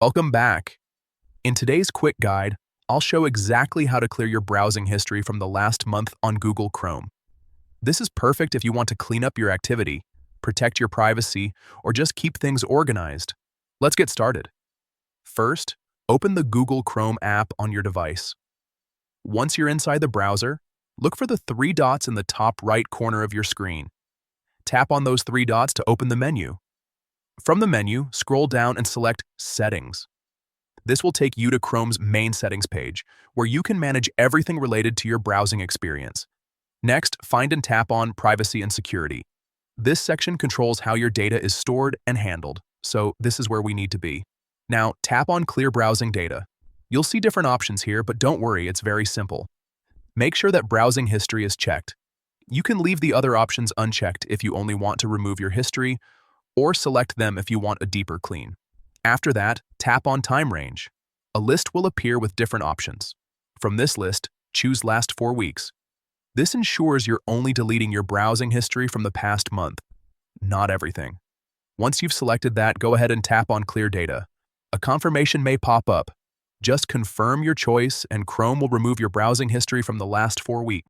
Welcome back. In today's quick guide, I'll show exactly how to clear your browsing history from the last month on Google Chrome. This is perfect if you want to clean up your activity, protect your privacy, or just keep things organized. Let's get started. First, open the Google Chrome app on your device. Once you're inside the browser, look for the three dots in the top right corner of your screen. Tap on those three dots to open the menu. From the menu, scroll down and select Settings. This will take you to Chrome's main settings page, where you can manage everything related to your browsing experience. Next, find and tap on Privacy and Security. This section controls how your data is stored and handled, so this is where we need to be. Now, tap on Clear Browsing Data. You'll see different options here, but don't worry, it's very simple. Make sure that browsing history is checked. You can leave the other options unchecked if you only want to remove your history, or select them if you want a deeper clean. After that, tap on Time Range. A list will appear with different options. From this list, choose Last 4 weeks. This ensures you're only deleting your browsing history from the past month, not everything. Once you've selected that, go ahead and tap on Clear Data. A confirmation may pop up. Just confirm your choice and Chrome will remove your browsing history from the last 4 weeks.